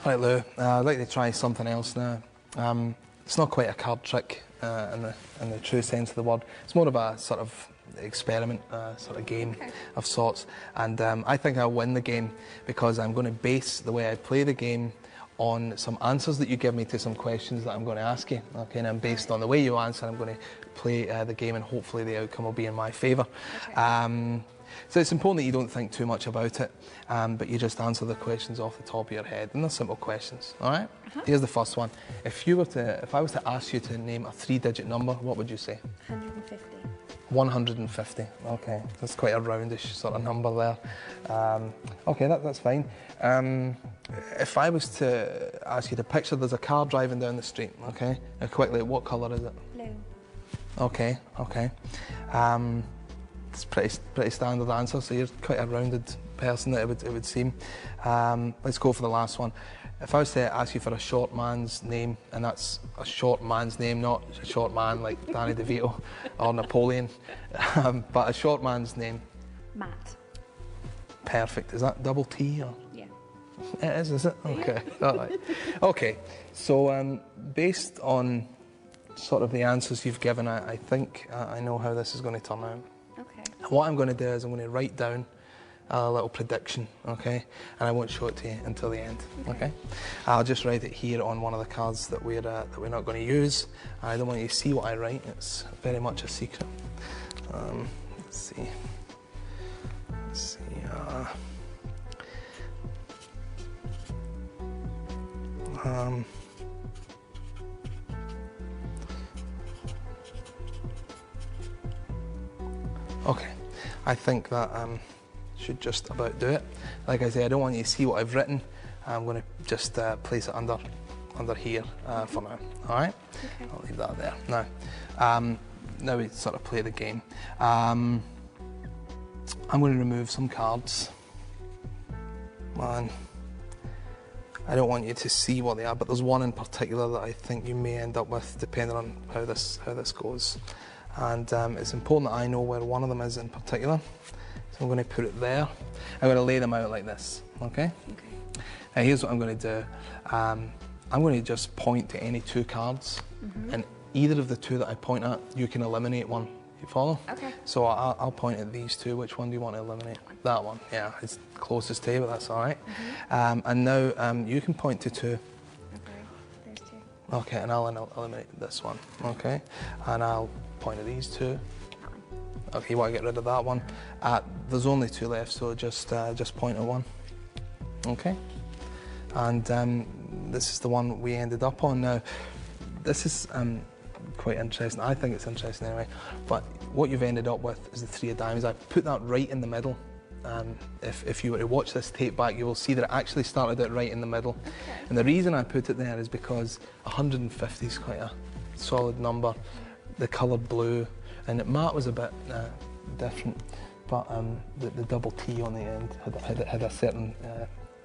Right, Lou, I'd like to try something else now. It's not quite a card trick in the true sense of the word. It's more of a sort of experiment, sort of game of sorts. And I think I'll win the game because I'm going to base the way I play the game on some answers that you give me to some questions that I'm going to ask you. Okay, and based on the way you answer, I'm going to play the game, and hopefully the outcome will be in my favour. Okay. So it's important that you don't think too much about it, but you just answer the questions off the top of your head, and they're simple questions. All right? Here's the first one. If I was to ask you to name a 3-digit number, what would you say? 150. 150. Okay, that's quite a roundish sort of number there. Okay, that's fine. If I was to ask you to picture there's a car driving down the street, okay? Now quickly, what colour is it? Blue. Okay. It's pretty standard answer, so you're quite a rounded person, it would seem. Let's go for the last one. If I was to ask you for a short man's name, and that's a short man's name, not a short man like Danny DeVito or Napoleon, but a short man's name. Matt. Perfect. Is that double T or? Yeah. It is it? Okay. All right. Okay. So based on sort of the answers you've given, I think I know how this is going to turn out. Okay. What I'm going to do is I'm going to write down a little prediction, okay? And I won't show it to you until the end, okay? I'll just write it here on one of the cards that we're not going to use. I don't want you to see what I write. It's very much a secret. Let's see. Okay, I think that should just about do it. Like I say, I don't want you to see what I've written. I'm going to just place it under here for now. All right? Okay. I'll leave that there. Now we sort of play the game. I'm going to remove some cards. I don't want you to see what they are, but there's one in particular that I think you may end up with, depending on how this goes. And it's important that I know where one of them is in particular. So I'm going to put it there. I'm going to lay them out like this, okay? Okay. Now here's what I'm going to do. I'm going to just point to any two cards, and either of the two that I point at, you can eliminate one. You follow? Okay. So I'll point at these two. Which one do you want to eliminate? That one. Yeah, it's closest to you, but that's all right. And now you can point to two. Okay, there's two. Okay, and I'll eliminate this one. Okay, and I'll point at these two. Okay, you want to get rid of that one. There's only two left, so just point at one. Okay, and this is the one we ended up on. Now, this is quite interesting. I think it's interesting anyway. But what you've ended up with is the 3 of diamonds. I put that right in the middle. If you were to watch this tape back, you will see that it actually started out right in the middle. Okay. And the reason I put it there is because 150 is quite a solid number. The colour blue, and matte was a bit different, but the double T on the end had a certain,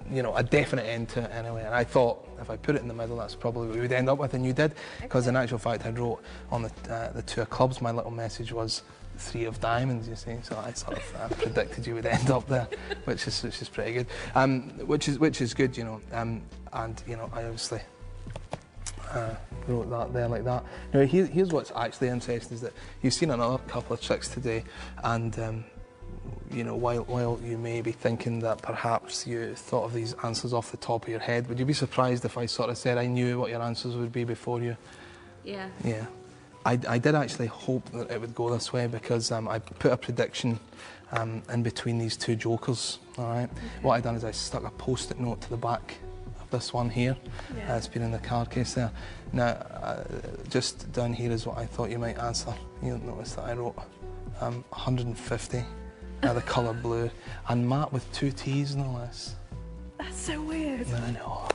a definite end to it anyway. And I thought if I put it in the middle, that's probably what we would end up with, and you did, because in actual fact I wrote on the 2 of clubs, my little message was 3 of diamonds, you see, so I sort of predicted you would end up there, which is pretty good, which is good, and I obviously wrote that there like that. Now here's what's actually interesting is that you've seen another couple of tricks today, and while you may be thinking that perhaps you thought of these answers off the top of your head, would you be surprised if I sort of said I knew what your answers would be before you? Yeah. Yeah. I did actually hope that it would go this way, because I put a prediction in between these two jokers, all right? Okay. What I done is I stuck a post-it note to the back of this one here. Yeah. It's been in the card case there. Now, just down here is what I thought you might answer. You'll notice that I wrote 150, the colour blue, and matte with 2 T's no less. That's so weird. I know.